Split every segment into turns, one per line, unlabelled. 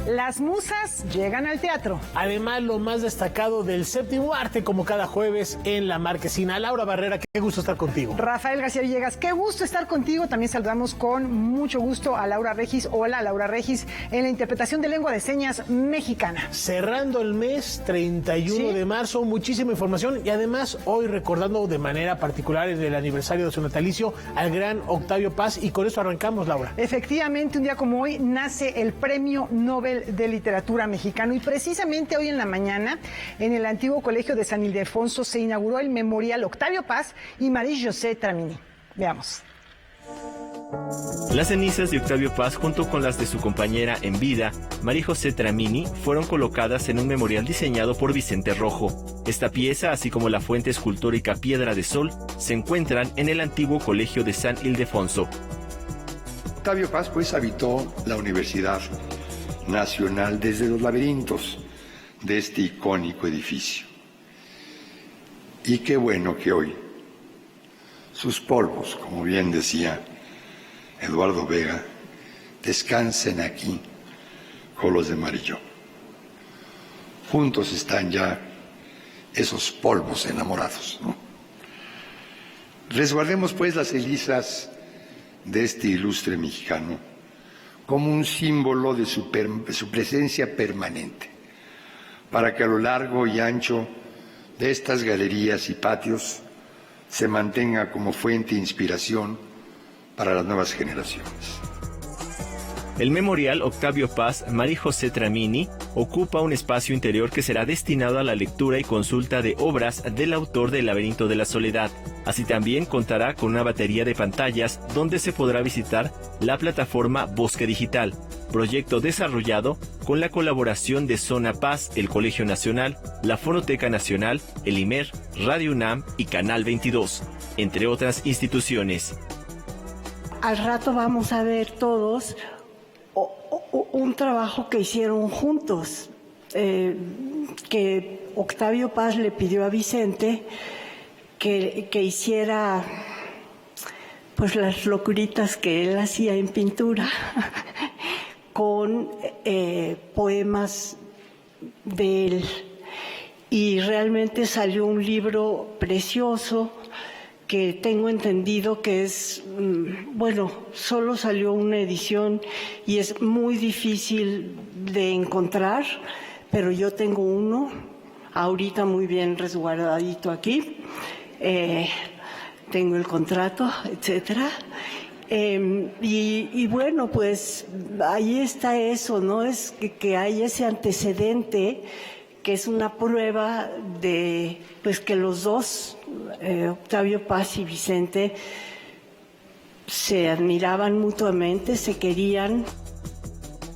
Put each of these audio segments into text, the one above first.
Las musas llegan al teatro.
Además, lo más destacado del séptimo arte, como cada jueves en La Marquesina. Laura Barrera, qué gusto estar contigo.
Rafael García Villegas, qué gusto estar contigo. También saludamos con mucho gusto a Laura Regis. Hola, Laura Regis, en la interpretación de lengua de señas mexicana.
Cerrando el mes, 31 de marzo, muchísima información y además hoy recordando de manera particular en el aniversario de su natalicio al gran Octavio Paz, y con eso arrancamos, Laura.
Efectivamente, un día como hoy nace el Premio Nobel de Literatura Mexicano, y precisamente hoy en la mañana en el antiguo Colegio de San Ildefonso se inauguró el memorial Octavio Paz y Marie-José Tramini. Veamos.
Las cenizas de Octavio Paz, junto con las de su compañera en vida, Marie-José Tramini, fueron colocadas en un memorial diseñado por Vicente Rojo. Esta pieza, así como la fuente escultórica Piedra de Sol, se encuentran en el antiguo Colegio de San Ildefonso.
Octavio Paz, pues, habitó la Universidad Nacional desde los laberintos de este icónico edificio. Y qué bueno que hoy sus polvos, como bien decía Eduardo Vega, descansen aquí con los de Marillo. Juntos están ya esos polvos enamorados, ¿no? Resguardemos pues las cenizas de este ilustre mexicano como un símbolo de su presencia permanente, para que a lo largo y ancho de estas galerías y patios se mantenga como fuente de inspiración para las nuevas generaciones.
El memorial Octavio Paz Marie-José Tramini ocupa un espacio interior que será destinado a la lectura y consulta de obras del autor del Laberinto de la Soledad. Así también contará con una batería de pantallas donde se podrá visitar la plataforma Bosque Digital, proyecto desarrollado con la colaboración de Zona Paz, el Colegio Nacional, la Fonoteca Nacional, el IMER, Radio UNAM y Canal 22, entre otras instituciones.
Al rato vamos a ver todos un trabajo que hicieron juntos, que Octavio Paz le pidió a Vicente que hiciera pues las locuritas que él hacía en pintura con poemas de él, y realmente salió un libro precioso que tengo entendido que es, bueno, solo salió una edición y es muy difícil de encontrar, pero yo tengo uno ahorita muy bien resguardadito aquí, tengo el contrato, etcétera. Y bueno, pues ahí está eso, ¿no? Es que hay ese antecedente que es una prueba de pues que los dos, Octavio Paz y Vicente, se admiraban mutuamente, se querían.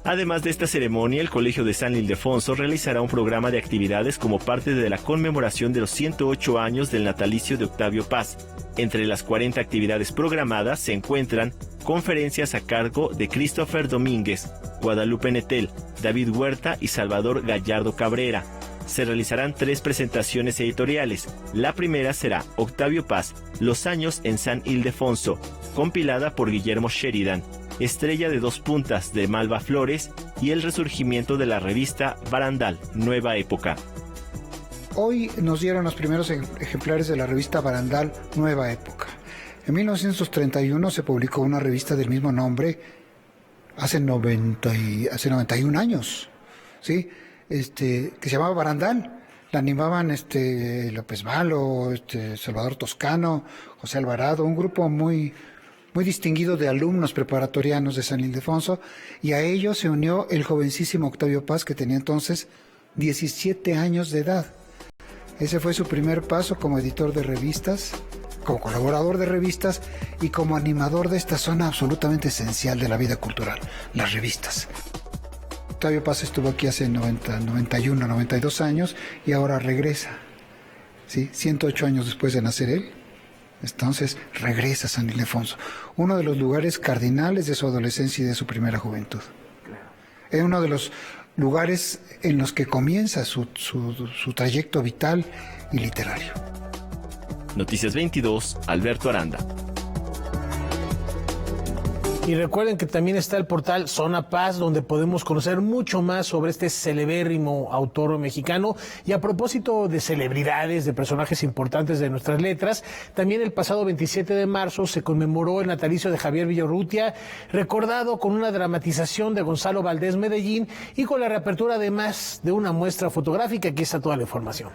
Además de esta ceremonia, el Colegio de San Ildefonso realizará un programa de actividades como parte de la conmemoración de los 108 años del natalicio de Octavio Paz. Entre las 40 actividades programadas se encuentran conferencias a cargo de Christopher Domínguez, Guadalupe Nettel, David Huerta y Salvador Gallardo Cabrera. Se realizarán 3 presentaciones editoriales. La primera será Octavio Paz, Los años en San Ildefonso, compilada por Guillermo Sheridan, Estrella de 2 puntas de Malva Flores y el resurgimiento de la revista Barandal, Nueva Época.
Hoy nos dieron los primeros ejemplares de la revista Barandal, Nueva Época. En 1931 se publicó una revista del mismo nombre, hace 91 años, ¿sí? Que se llamaba Barandal. La animaban López Malo, Salvador Toscano, José Alvarado, un grupo muy distinguido de alumnos preparatorianos de San Ildefonso, y a ellos se unió el jovencísimo Octavio Paz, que tenía entonces 17 años de edad. Ese fue su primer paso como editor de revistas, como colaborador de revistas y como animador de esta zona absolutamente esencial de la vida cultural, las revistas. Octavio Paz estuvo aquí hace 91, 92 años y ahora regresa, ¿sí? 108 años después de nacer él. Entonces regresa a San Ildefonso, uno de los lugares cardinales de su adolescencia y de su primera juventud. Es uno de los lugares en los que comienza su trayecto vital y literario.
Noticias 22, Alberto Aranda.
Y recuerden que también está el portal Zona Paz, donde podemos conocer mucho más sobre este celebérrimo autor mexicano. Y a propósito de celebridades, de personajes importantes de nuestras letras, también el pasado 27 de marzo se conmemoró el natalicio de Javier Villaurrutia, recordado con una dramatización de Gonzalo Valdés Medellín y con la reapertura además de una muestra fotográfica. Aquí está toda la información.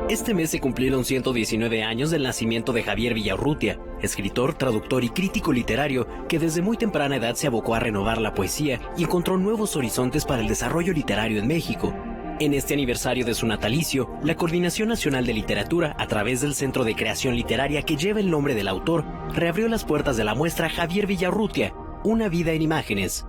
Este mes se cumplieron 119 años del nacimiento de Javier Villaurrutia, escritor, traductor y crítico literario que desde muy temprana edad se abocó a renovar la poesía y encontró nuevos horizontes para el desarrollo literario en México. En este aniversario de su natalicio, la Coordinación Nacional de Literatura, a través del Centro de Creación Literaria que lleva el nombre del autor, reabrió las puertas de la muestra Javier Villaurrutia, una vida en imágenes.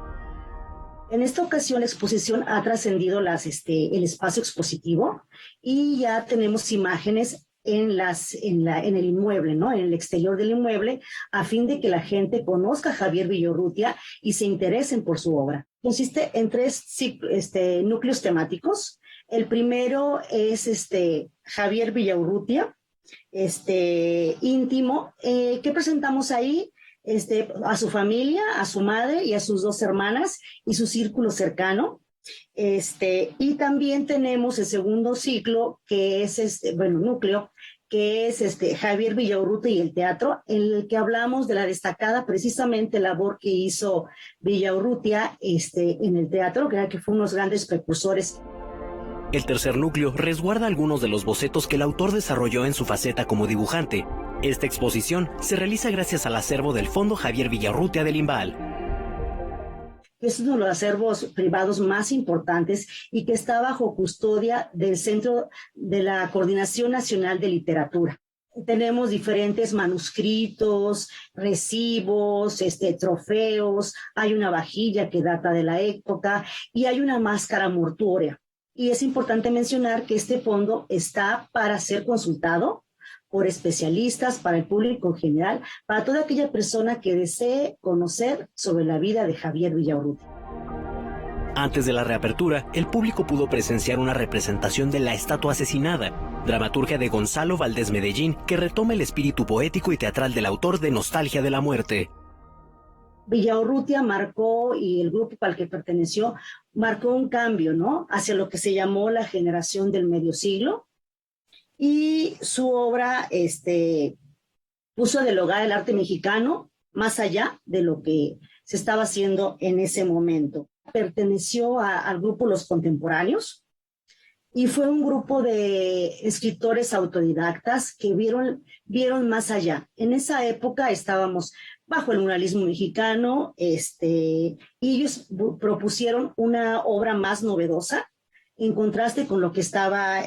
En esta ocasión la exposición ha trascendido el espacio expositivo y ya tenemos imágenes en el inmueble, ¿no? En el exterior del inmueble, a fin de que la gente conozca a Javier Villaurrutia y se interesen por su obra. Consiste en 3 núcleos temáticos. El primero es Javier Villaurrutia, íntimo, que presentamos ahí. A su familia, a su madre y a sus 2 hermanas y su círculo cercano. Y también tenemos el segundo ciclo, que es núcleo, que es Javier Villaurrutia y el teatro, en el que hablamos de la destacada precisamente labor que hizo Villaurrutia en el teatro, que fue unos grandes precursores.
El tercer núcleo resguarda algunos de los bocetos que el autor desarrolló en su faceta como dibujante. Esta exposición se realiza gracias al acervo del Fondo Javier Villaurrutia del INVAL.
Es uno de los acervos privados más importantes y que está bajo custodia del Centro de la Coordinación Nacional de Literatura. Tenemos diferentes manuscritos, recibos, trofeos, hay una vajilla que data de la época y hay una máscara mortuoria. Y es importante mencionar que este fondo está para ser consultado por especialistas, para el público en general, para toda aquella persona que desee conocer sobre la vida de Javier Villaurrutia.
Antes de la reapertura, el público pudo presenciar una representación de La estatua asesinada, dramaturgia de Gonzalo Valdés Medellín, que retoma el espíritu poético y teatral del autor de Nostalgia de la Muerte.
Villaurrutia marcó, y el grupo al que perteneció, marcó un cambio, ¿no?, hacia lo que se llamó la generación del medio siglo, y su obra puso a dialogar el arte mexicano más allá de lo que se estaba haciendo en ese momento. Perteneció al grupo Los Contemporáneos y fue un grupo de escritores autodidactas que vieron más allá. En esa época estábamos bajo el muralismo mexicano y ellos propusieron una obra más novedosa en contraste con lo que estaba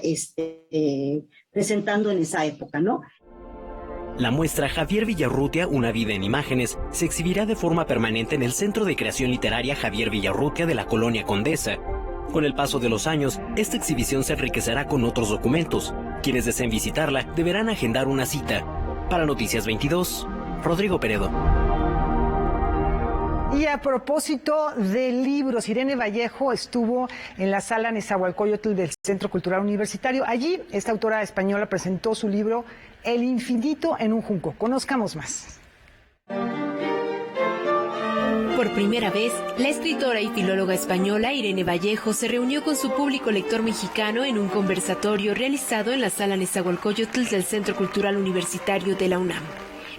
presentando en esa época, ¿no?
La muestra Javier Villaurrutia, una vida en imágenes, se exhibirá de forma permanente en el Centro de Creación Literaria Javier Villaurrutia de la Colonia Condesa. Con el paso de los años, esta exhibición se enriquecerá con otros documentos. Quienes deseen visitarla deberán agendar una cita. Para Noticias 22, Rodrigo Peredo.
Y a propósito de libros, Irene Vallejo estuvo en la sala Nezahualcóyotl del Centro Cultural Universitario. Allí, esta autora española presentó su libro El infinito en un junco. Conozcamos más.
Por primera vez, la escritora y filóloga española Irene Vallejo se reunió con su público lector mexicano en un conversatorio realizado en la sala Nezahualcóyotl del Centro Cultural Universitario de la UNAM.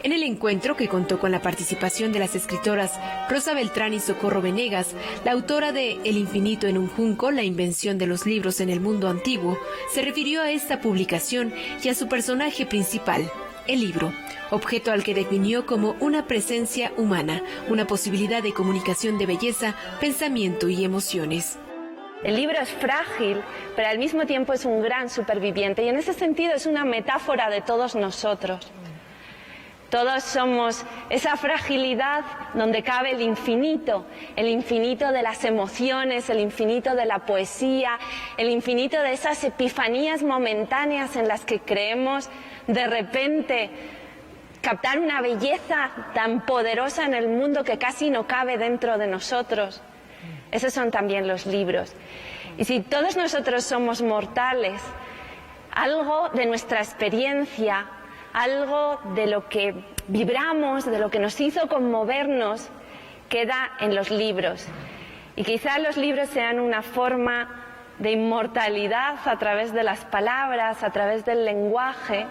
En el encuentro, que contó con la participación de las escritoras Rosa Beltrán y Socorro Venegas, la autora de El infinito en un junco, la invención de los libros en el mundo antiguo, se refirió a esta publicación y a su personaje principal, el libro, objeto al que definió como una presencia humana, una posibilidad de comunicación de belleza, pensamiento y emociones.
El libro es frágil, pero al mismo tiempo es un gran superviviente y en ese sentido es una metáfora de todos nosotros. Todos somos esa fragilidad donde cabe el infinito de las emociones, el infinito de la poesía, el infinito de esas epifanías momentáneas en las que creemos de repente captar una belleza tan poderosa en el mundo que casi no cabe dentro de nosotros. Esos son también los libros. Y si todos nosotros somos mortales, algo de nuestra experiencia, algo de lo que vibramos, de lo que nos hizo conmovernos, queda en los libros. Y quizá los libros sean una forma de inmortalidad a través de las palabras, a través del lenguaje.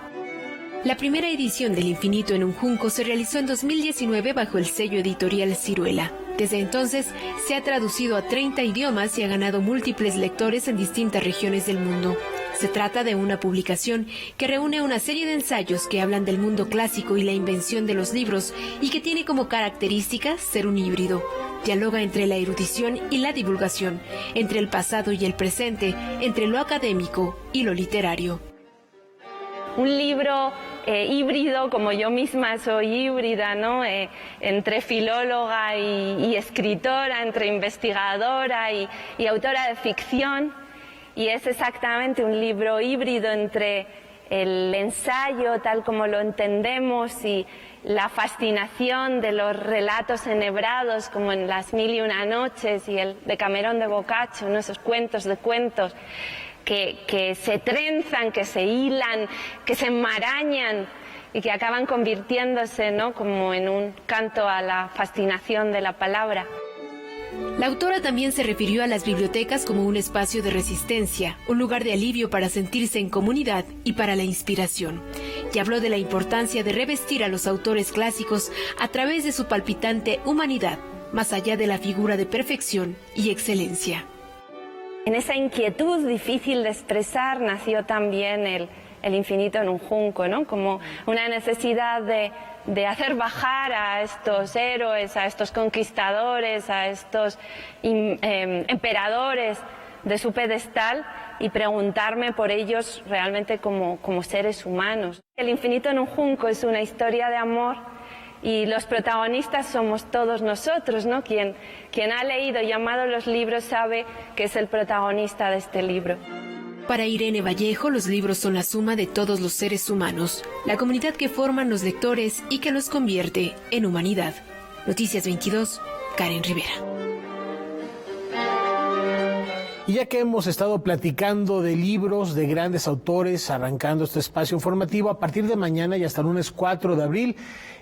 La primera edición del Infinito en un Junco se realizó en 2019 bajo el sello editorial Ciruela. Desde entonces se ha traducido a 30 idiomas y ha ganado múltiples lectores en distintas regiones del mundo. Se trata de una publicación que reúne una serie de ensayos que hablan del mundo clásico y la invención de los libros y que tiene como característica ser un híbrido. Dialoga entre la erudición y la divulgación, entre el pasado y el presente, entre lo académico y lo literario.
Un libro híbrido, como yo misma soy híbrida, ¿no? Entre filóloga y escritora, entre investigadora y autora de ficción. Y es exactamente un libro híbrido entre el ensayo, tal como lo entendemos, y la fascinación de los relatos enhebrados, como en Las Mil y una Noches y el Decamerón de Boccaccio, ¿no? Esos cuentos de cuentos que se trenzan, que se hilan, que se enmarañan y que acaban convirtiéndose, ¿no?, como en un canto a la fascinación de la palabra.
La autora también se refirió a las bibliotecas como un espacio de resistencia, un lugar de alivio para sentirse en comunidad y para la inspiración. Y habló de la importancia de revestir a los autores clásicos a través de su palpitante humanidad, más allá de la figura de perfección y excelencia.
En esa inquietud difícil de expresar nació también el Infinito en un Junco, ¿no? Como una necesidad de hacer bajar a estos héroes, a estos conquistadores, a estos emperadores de su pedestal y preguntarme por ellos realmente como seres humanos. El Infinito en un Junco es una historia de amor y los protagonistas somos todos nosotros, ¿no? Quien ha leído y amado los libros sabe que es el protagonista de este libro.
Para Irene Vallejo, los libros son la suma de todos los seres humanos, la comunidad que forman los lectores y que los convierte en humanidad. Noticias 22, Karen Rivera.
Y ya que hemos estado platicando de libros de grandes autores, arrancando este espacio informativo, a partir de mañana y hasta el lunes 4 de abril,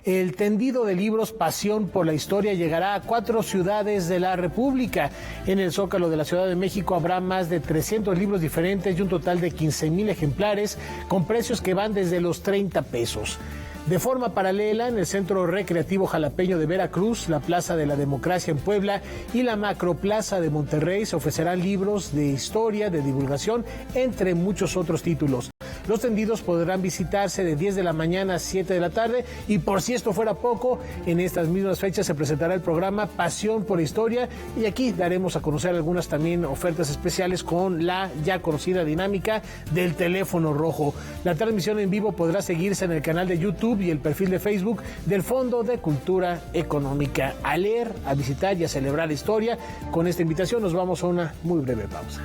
el tendido de libros Pasión por la Historia llegará a 4 ciudades de la República. En el Zócalo de la Ciudad de México habrá más de 300 libros diferentes y un total de 15,000 ejemplares con precios que van desde los 30 pesos. De forma paralela, en el Centro Recreativo Jalapeño de Veracruz, la Plaza de la Democracia en Puebla y la Macroplaza de Monterrey se ofrecerán libros de historia, de divulgación, entre muchos otros títulos. Los tendidos podrán visitarse de 10 de la mañana a 7 de la tarde y por si esto fuera poco, en estas mismas fechas se presentará el programa Pasión por la Historia y aquí daremos a conocer algunas también ofertas especiales con la ya conocida dinámica del teléfono rojo. La transmisión en vivo podrá seguirse en el canal de YouTube y el perfil de Facebook del Fondo de Cultura Económica. A leer, a visitar y a celebrar la historia. Con esta invitación nos vamos a una muy breve pausa.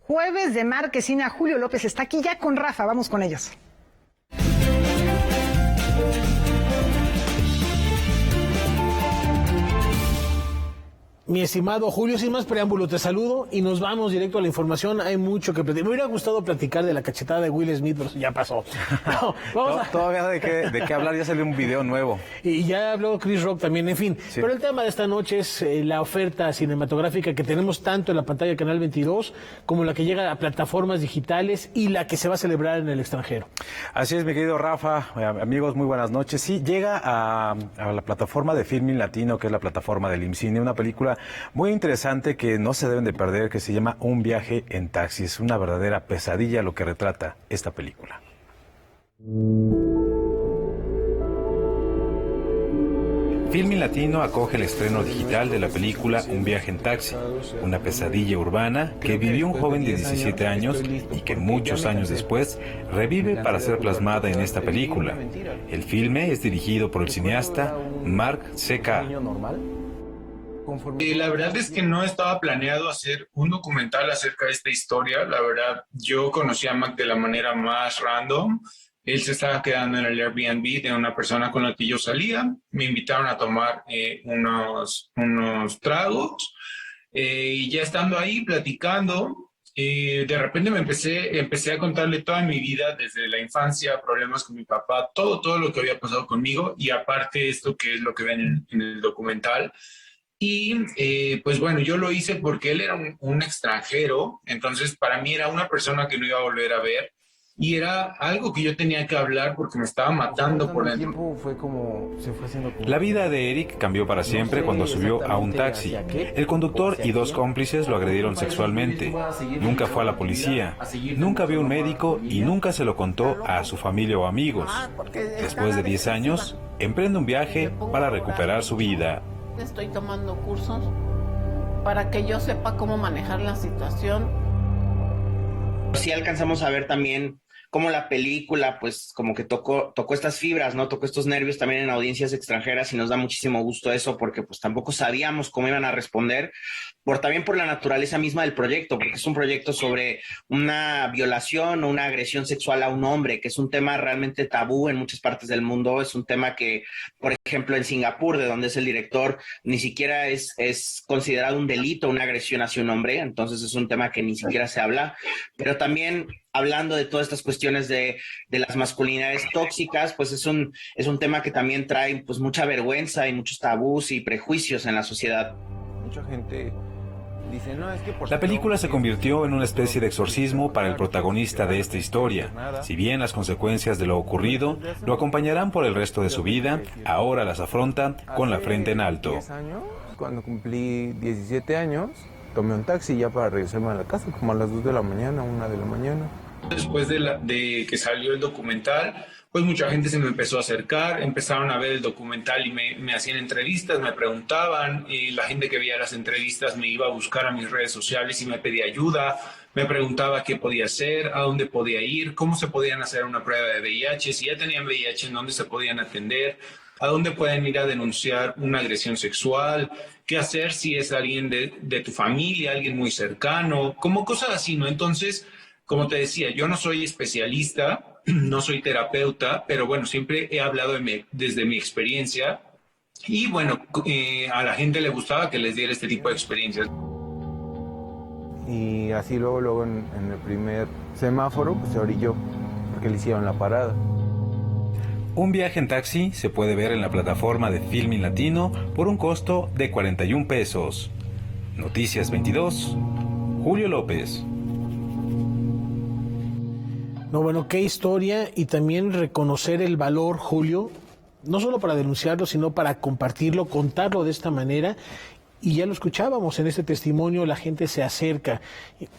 Jueves de Marquesina, Julio López está aquí ya con Rafa, vamos con ellos.
Mi estimado Julio, sin más preámbulo, te saludo y nos vamos directo a la información. Hay mucho que platicar. Me hubiera gustado platicar de la cachetada de Will Smith, pero ya pasó. No,
todavía de qué hablar, ya salió un video nuevo.
Y ya habló Chris Rock también, en fin. Sí. Pero el tema de esta noche es la oferta cinematográfica que tenemos tanto en la pantalla de Canal 22 como la que llega a plataformas digitales y la que se va a celebrar en el extranjero.
Así es, mi querido Rafa, amigos, muy buenas noches. Sí, llega a la plataforma de Filmin Latino, que es la plataforma del IMCINE, una película muy interesante que no se deben de perder, que se llama Un viaje en taxi. Es una verdadera pesadilla lo que retrata esta película. Filmin Latino acoge el estreno digital de la película Un viaje en taxi, una pesadilla urbana que vivió un joven de 17 años y que muchos años después revive para ser plasmada en esta película. El filme es dirigido por el cineasta Mark C.K.
La verdad es que no estaba planeado hacer un documental acerca de esta historia. La verdad, yo conocí a Mac de la manera más random. Él se estaba quedando en el Airbnb de una persona con la que yo salía. Me invitaron a tomar unos tragos. Y ya estando ahí platicando, de repente empecé a contarle toda mi vida, desde la infancia, problemas con mi papá, todo lo que había pasado conmigo, y aparte esto que es lo que ven en el documental. Y pues bueno, yo lo hice porque él era un extranjero, entonces para mí era una persona que no iba a volver a ver, y era algo que yo tenía que hablar porque me estaba matando por dentro.
La vida de Eric cambió para siempre cuando subió a un taxi. El conductor y 2 cómplices lo agredieron sexualmente. Nunca fue a la policía, nunca vio un médico y nunca se lo contó a su familia o amigos. Después de 10 años, emprende un viaje para recuperar su vida.
Estoy tomando cursos para que yo sepa cómo manejar la situación.
Sí alcanzamos a ver también cómo la película, pues, como que tocó estas fibras, ¿no? Tocó estos nervios también en audiencias extranjeras, y nos da muchísimo gusto eso, porque pues tampoco sabíamos cómo iban a responder, también por la naturaleza misma del proyecto, porque es un proyecto sobre una violación o una agresión sexual a un hombre, que es un tema realmente tabú en muchas partes del mundo. Es un tema que, por ejemplo, en Singapur, de donde es el director, ni siquiera es considerado un delito una agresión hacia un hombre, entonces es un tema que ni siquiera se habla. Pero también, hablando de todas estas cuestiones de las masculinidades tóxicas, pues es un tema que también trae pues mucha vergüenza y muchos tabús y prejuicios en la sociedad.
Mucha gente dice, no, es que la película se convirtió en una especie de exorcismo para el protagonista de esta historia. Si bien las consecuencias de lo ocurrido lo acompañarán por el resto de su vida, ahora las afronta con la frente en alto.
10 años, cuando cumplí 17 años, tomé un taxi ya para regresarme a la casa, como a las 2 de la mañana, 1 de la mañana.
Después de que salió el documental, pues mucha gente se me empezó a acercar, empezaron a ver el documental y me hacían entrevistas, me preguntaban, y la gente que veía las entrevistas me iba a buscar a mis redes sociales y me pedía ayuda, me preguntaba qué podía hacer, a dónde podía ir, cómo se podían hacer una prueba de VIH, si ya tenían VIH, en dónde se podían atender, a dónde pueden ir a denunciar una agresión sexual, qué hacer si es alguien de tu familia, alguien muy cercano, como cosas así, ¿no? Entonces, como te decía, yo no soy especialista, no soy terapeuta, pero bueno, siempre he hablado desde mi experiencia, y bueno, a la gente le gustaba que les diera este tipo de experiencias.
Y así luego en el primer semáforo, pues se orilló, porque le hicieron la parada.
Un viaje en taxi se puede ver en la plataforma de Filmin Latino por un costo de 41 pesos. Noticias 22, Julio López.
No, bueno, qué historia, y también reconocer el valor, Julio, no solo para denunciarlo, sino para compartirlo, contarlo de esta manera. Y ya lo escuchábamos en este testimonio, la gente se acerca,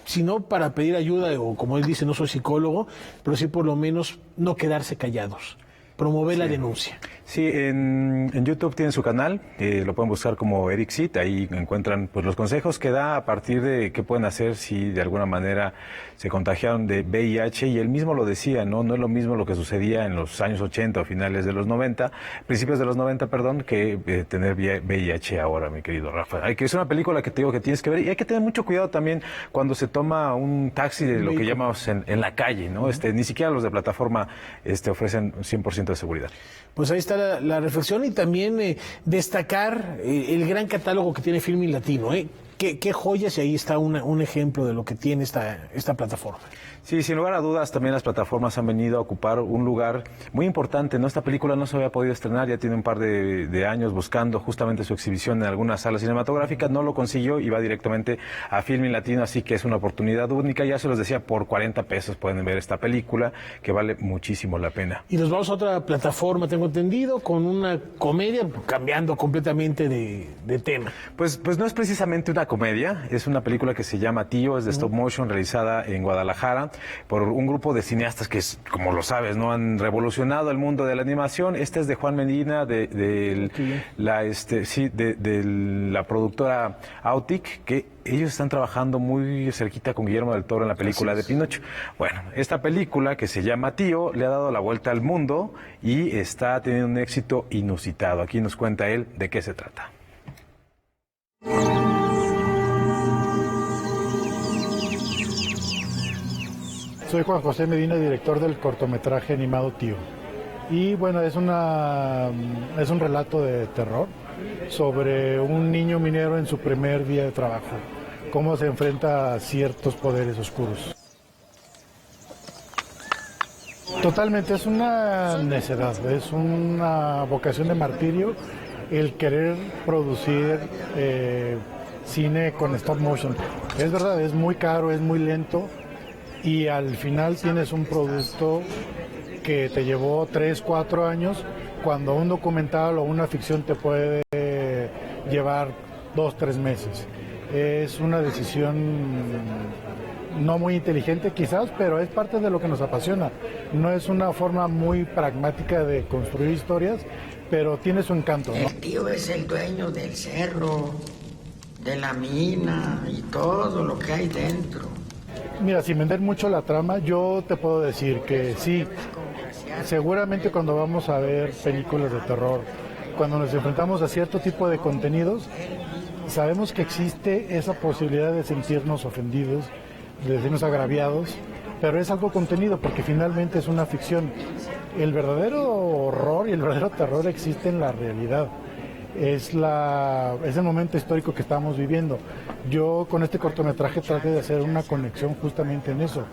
sino para pedir ayuda, o como él dice, no soy psicólogo, pero sí por lo menos no quedarse callados, promover la denuncia.
Sí, en YouTube tiene su canal, lo pueden buscar como Eric Sit, ahí encuentran pues los consejos que da a partir de qué pueden hacer si de alguna manera se contagiaron de VIH, y él mismo lo decía, no es lo mismo lo que sucedía en los años 80 o finales de los 90, principios de los 90, perdón, que tener VIH ahora, mi querido Rafa. Es una película que te digo que tienes que ver, y hay que tener mucho cuidado también cuando se toma un taxi de lo que llamamos en la calle, ¿no? Ni siquiera los de plataforma ofrecen 100% de seguridad.
Pues ahí está la reflexión, y también destacar el gran catálogo que tiene Filmin Latino. Qué joyas, y ahí está un ejemplo de lo que tiene esta plataforma.
Sí, sin lugar a dudas, también las plataformas han venido a ocupar un lugar muy importante, ¿no? Esta película no se había podido estrenar, ya tiene un par de años buscando justamente su exhibición en algunas salas cinematográficas, no lo consiguió y va directamente a Filmin Latino, así que es una oportunidad única. Ya se los decía, por 40 pesos pueden ver esta película, que vale muchísimo la pena.
Y nos vamos a otra plataforma, tengo entendido, con una comedia, cambiando completamente de tema.
Pues no es precisamente una comedia, es una película que se llama Tío, es de stop motion, realizada en Guadalajara por un grupo de cineastas que, como lo sabes, no han revolucionado el mundo de la animación. Este es de Juan Medina, de la productora Autic, que ellos están trabajando muy cerquita con Guillermo del Toro en la película de Pinocho. Bueno, esta película, que se llama Tío, le ha dado la vuelta al mundo y está teniendo un éxito inusitado. Aquí nos cuenta él de qué se trata.
Soy Juan José Medina, director del cortometraje animado Tío. Y bueno, es un relato de terror sobre un niño minero en su primer día de trabajo. cómo se enfrenta a ciertos poderes oscuros. Totalmente, es una necedad, es una vocación de martirio el querer producir cine con stop motion. Es verdad, es muy caro, es muy lento y al final tienes un producto que te llevó 3, 4 años, cuando un documental o una ficción te puede llevar 2, 3 meses. Es una decisión no muy inteligente quizás, pero es parte de lo que nos apasiona. No es una forma muy pragmática de construir historias, pero tiene su encanto, ¿no?
El tío es el dueño del cerro, de la mina y todo lo que hay dentro.
Mira, sin vender mucho la trama, yo te puedo decir que sí, seguramente cuando vamos a ver películas de terror, cuando nos enfrentamos a cierto tipo de contenidos, sabemos que existe esa posibilidad de sentirnos ofendidos, de sentirnos agraviados, pero es algo contenido porque finalmente es una ficción. El verdadero horror y el verdadero terror existe en la realidad. Es el momento histórico que estamos viviendo. Yo con este cortometraje traté de hacer una conexión justamente en eso.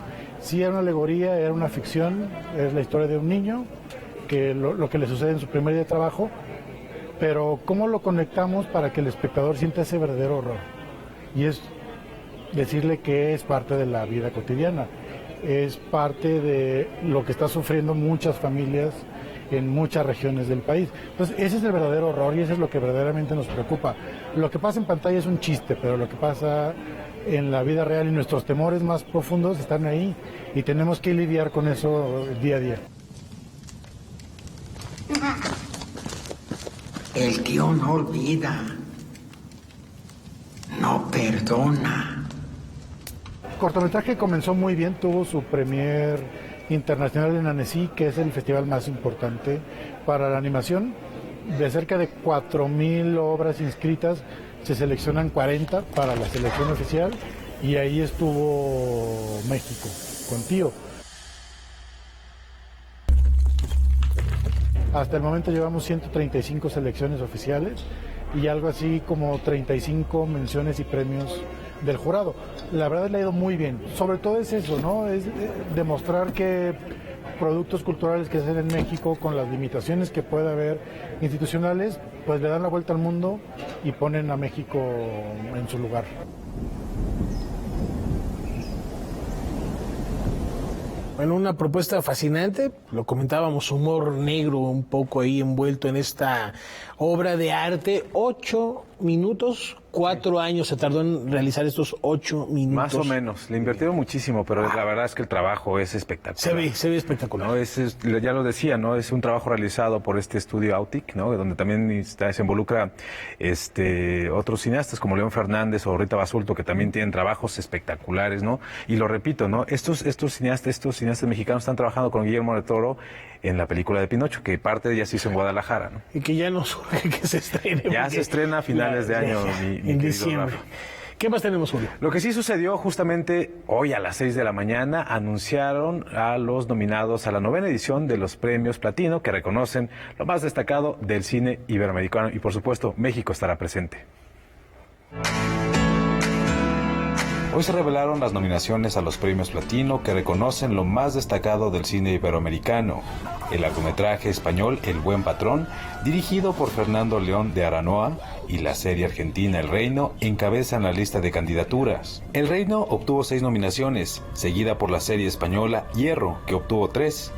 Sí, era una alegoría, era una ficción, es la historia de un niño, que lo que le sucede en su primer día de trabajo, pero ¿cómo lo conectamos para que el espectador sienta ese verdadero horror? Y es decirle que es parte de la vida cotidiana, es parte de lo que está sufriendo muchas familias en muchas regiones del país. Entonces, ese es el verdadero horror y eso es lo que verdaderamente nos preocupa. Lo que pasa en pantalla es un chiste, pero lo que pasa en la vida real y nuestros temores más profundos están ahí y tenemos que lidiar con eso día a día.
El tío no olvida, no perdona.
El cortometraje comenzó muy bien, tuvo su premier internacional en Annecy, que es el festival más importante para la animación. De cerca de 4,000 obras inscritas, se seleccionan 40 para la selección oficial y ahí estuvo México con Tío. Hasta el momento llevamos 135 selecciones oficiales y algo así como 35 menciones y premios del jurado. La verdad le ha ido muy bien. Sobre todo es eso, ¿no? Es demostrar que productos culturales que se hacen en México, con las limitaciones que puede haber institucionales, pues le dan la vuelta al mundo y ponen a México en su lugar.
Bueno, una propuesta fascinante, lo comentábamos, humor negro un poco ahí envuelto en esta obra de arte. 8 minutos, 4 años se tardó en realizar estos 8 minutos.
Más o menos, le invirtieron muchísimo, pero la verdad es que el trabajo es espectacular.
Se ve espectacular.
¿No? Ya lo decía, ¿no? Es un trabajo realizado por este estudio Autic, ¿no? Donde también se involucra otros cineastas como León Fernández o Rita Basulto, que también tienen trabajos espectaculares, ¿no? Y lo repito, ¿no? Estos cineastas mexicanos están trabajando con Guillermo del Toro en la película de Pinocho, que parte de ella se hizo en Guadalajara, ¿no?
Y que ya nos surge que se estrene.
Ya se estrena a finales de año,
en diciembre. ¿Qué más tenemos, Julio?
Lo que sí sucedió justamente hoy a las 6 de la mañana, anunciaron a los nominados a la 9ª edición de los Premios Platino, que reconocen lo más destacado del cine iberoamericano y, por supuesto, México estará presente. Hoy se revelaron las nominaciones a los Premios Platino que reconocen lo más destacado del cine iberoamericano. El largometraje español El Buen Patrón, dirigido por Fernando León de Aranoa, y la serie argentina El Reino encabezan la lista de candidaturas. El Reino obtuvo 6 nominaciones, seguida por la serie española Hierro, que obtuvo 3.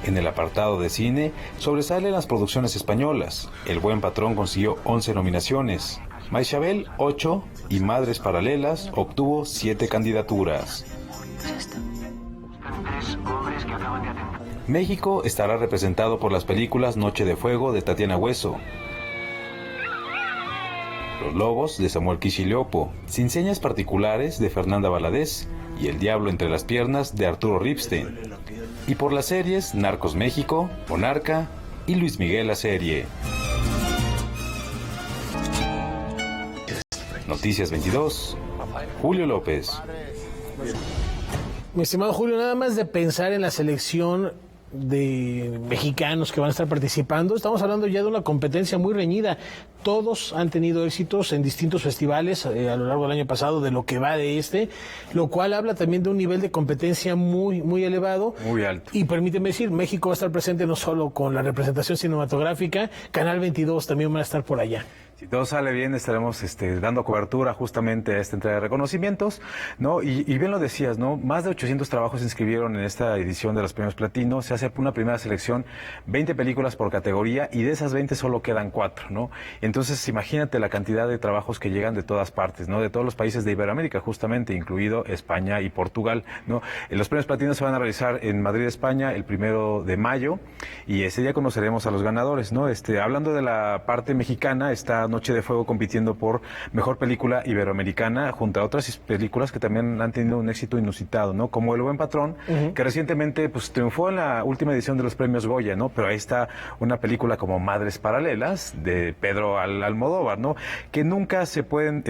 En el apartado de cine sobresalen las producciones españolas. El Buen Patrón consiguió 11 nominaciones. Maixabel 8 y Madres Paralelas obtuvo 7 candidaturas. México estará representado por las películas Noche de Fuego de Tatiana Hueso, Los Lobos de Samuel Kicillopo, Sin Señas Particulares de Fernanda Valadez y El Diablo entre las Piernas de Arturo Ripstein. Y por las series Narcos México, Monarca y Luis Miguel la serie. Noticias 22, Julio López.
Mi estimado Julio, nada más de pensar en la selección de mexicanos que van a estar participando. Estamos hablando ya de una competencia muy reñida. Todos han tenido éxitos en distintos festivales a lo largo del año pasado, de lo que va de lo cual habla también de un nivel de competencia muy, muy elevado.
Muy alto.
Y permíteme decir, México va a estar presente no solo con la representación cinematográfica, Canal 22 también va a estar por allá.
Si todo sale bien, estaremos dando cobertura justamente a esta entrega de reconocimientos, ¿no? Y bien lo decías, ¿no? Más de 800 trabajos se inscribieron en esta edición de los Premios Platino. Se hace una primera selección, 20 películas por categoría, y de esas 20 solo quedan 4, ¿no? Entonces, imagínate la cantidad de trabajos que llegan de todas partes, ¿no? De todos los países de Iberoamérica, justamente, incluido España y Portugal, ¿no? Los Premios Platino se van a realizar en Madrid, España, el 1 de mayo, y ese día conoceremos a los ganadores, ¿no? Hablando de la parte mexicana, está Noche de Fuego compitiendo por Mejor Película Iberoamericana, junto a otras películas que también han tenido un éxito inusitado, ¿no? Como El Buen Patrón, que recientemente pues triunfó en la última edición de los premios Goya, ¿no? Pero ahí está una película como Madres Paralelas, de Pedro Almodóvar, ¿no? Que nunca se pueden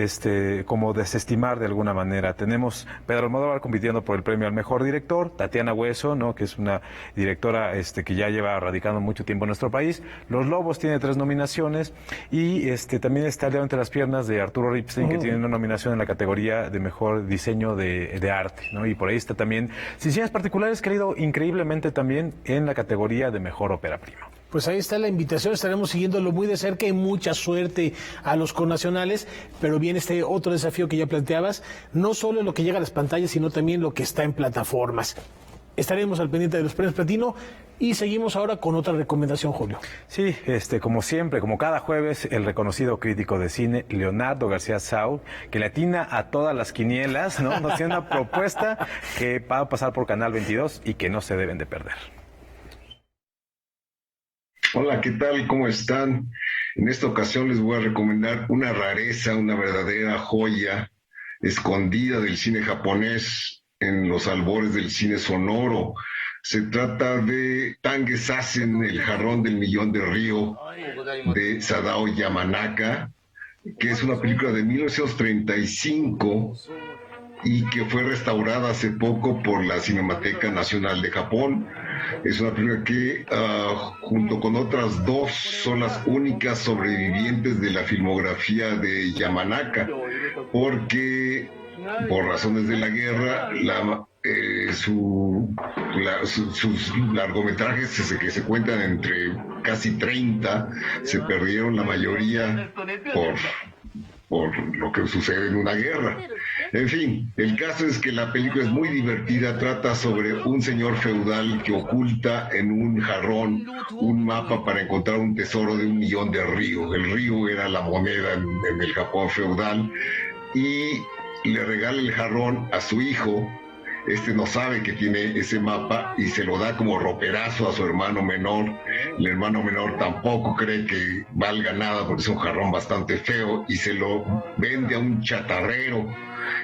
como desestimar de alguna manera. Tenemos Pedro Almodóvar compitiendo por el premio al Mejor Director, Tatiana Hueso, ¿no? Que es una directora que ya lleva radicando mucho tiempo en nuestro país. Los Lobos tiene 3 nominaciones, y también está El Dedo entre las Piernas, de Arturo Ripstein, que tiene una nominación en la categoría de Mejor Diseño de Arte, ¿no? Y por ahí está también Sin Señas Particulares, que ha ido increíblemente también en la categoría de Mejor Ópera Prima.
Pues ahí está la invitación, estaremos siguiéndolo muy de cerca, y mucha suerte a los connacionales, pero viene este otro desafío que ya planteabas, no solo lo que llega a las pantallas, sino también lo que está en plataformas. Estaremos al pendiente de los Premios Platino, y seguimos ahora con otra recomendación, Julio.
Sí, como siempre, como cada jueves, el reconocido crítico de cine, Leonardo García Saul, que le atina a todas las quinielas, ¿no? Nos tiene una propuesta que va a pasar por Canal 22 y que no se deben de perder.
Hola, ¿qué tal? ¿Cómo están? En esta ocasión les voy a recomendar una rareza, una verdadera joya escondida del cine japonés en los albores del cine sonoro. Se trata de Tange Sassen, el jarrón del millón de Río, de Sadao Yamanaka, que es una película de 1935 y que fue restaurada hace poco por la Cinemateca Nacional de Japón. Es una película que, junto con otras 2, son las únicas sobrevivientes de la filmografía de Yamanaka, porque por razones de la guerra, sus largometrajes que se cuentan entre casi 30, se perdieron la mayoría por lo que sucede en una guerra. En fin, el caso es que la película es muy divertida, trata sobre un señor feudal que oculta en un jarrón un mapa para encontrar un tesoro de 1 millón de río. El río era la moneda en el Japón feudal, y le regala el jarrón a su hijo. No sabe que tiene ese mapa y se lo da como roperazo a su hermano menor. El hermano menor tampoco cree que valga nada porque es un jarrón bastante feo, y se lo vende a un chatarrero.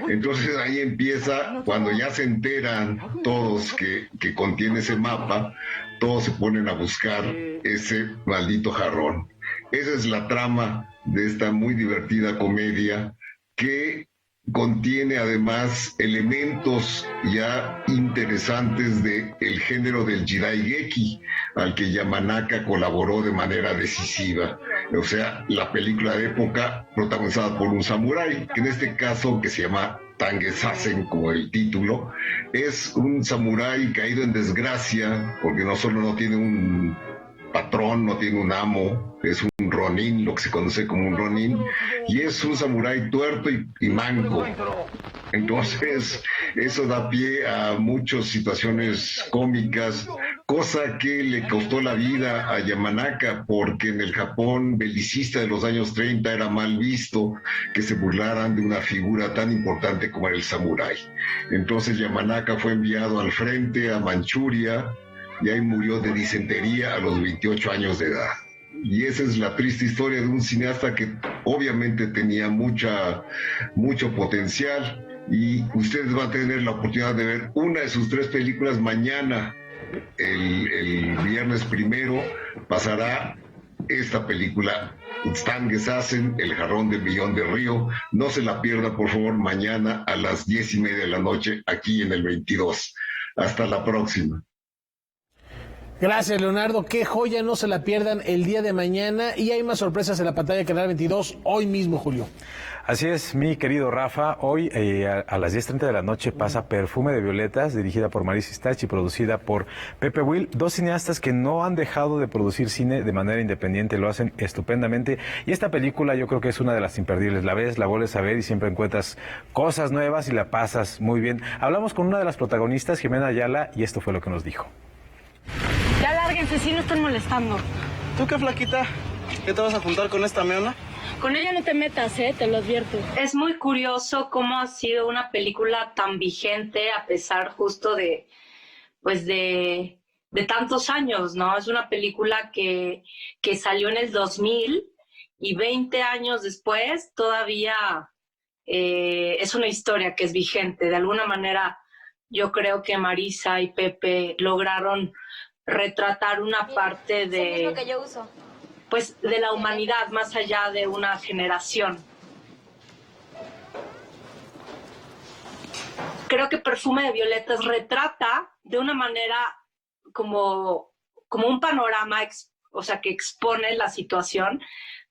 Entonces ahí empieza, cuando ya se enteran todos que contiene ese mapa, todos se ponen a buscar ese maldito jarrón. Esa es la trama de esta muy divertida comedia, que contiene además elementos ya interesantes del género del Jidaigeki, al que Yamanaka colaboró de manera decisiva. O sea, la película de época protagonizada por un samurái, que en este caso, que se llama Tange Sassen, como el título, es un samurái caído en desgracia, porque no solo no tiene un patrón, no tiene un amo, es un ronin, lo que se conoce como un ronin, y es un samurái tuerto y manco. Entonces, eso da pie a muchas situaciones cómicas, cosa que le costó la vida a Yamanaka, porque en el Japón belicista de los años 30 era mal visto que se burlaran de una figura tan importante como el samurái. Entonces Yamanaka fue enviado al frente, a Manchuria, y ahí murió de disentería a los 28 años de edad. Y esa es la triste historia de un cineasta que obviamente tenía mucho potencial, y ustedes van a tener la oportunidad de ver una de sus 3 películas mañana. El viernes 1 pasará esta película, Tange Sassen, el jarrón del millón de Río. No se la pierda, por favor, mañana a las 10:30 de la noche, aquí en el 22. Hasta la próxima.
Gracias, Leonardo. Qué joya, no se la pierdan el día de mañana. Y hay más sorpresas en la pantalla de Canal 22 hoy mismo, Julio.
Así es, mi querido Rafa. Hoy a las 10:30 de la noche pasa Perfume de Violetas, dirigida por Marisa Stach y producida por Pepe Will, dos cineastas que no han dejado de producir cine de manera independiente, lo hacen estupendamente. Y esta película yo creo que es una de las imperdibles. La ves, la vuelves a ver y siempre encuentras cosas nuevas y la pasas muy bien. Hablamos con una de las protagonistas, Jimena Ayala, y esto fue lo que nos dijo.
Ya lárguense, si no están molestando.
¿Tú qué, flaquita? ¿Qué te vas a juntar con esta meona?
Con ella no te metas, te lo advierto.
Es muy curioso cómo ha sido una película tan vigente a pesar justo de tantos años, ¿no? Es una película que salió en el 2000 y 20 años después todavía es una historia que es vigente. De alguna manera yo creo que Marisa y Pepe lograron retratar una parte de...
lo que yo uso.
Pues de la humanidad más allá de una generación. Creo que Perfume de Violetas retrata de una manera como un panorama, o sea, que expone la situación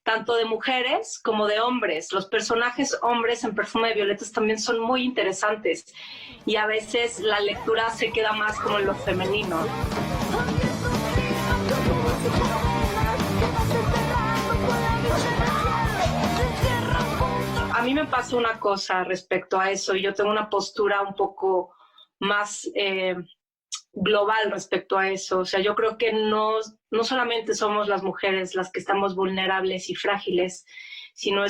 tanto de mujeres como de hombres. Los personajes hombres en Perfume de Violetas también son muy interesantes y a veces la lectura se queda más como en lo femenino. A mí me pasa una cosa respecto a eso y yo tengo una postura un poco más global respecto a eso. O sea, yo creo que no solamente somos las mujeres las que estamos vulnerables y frágiles, sino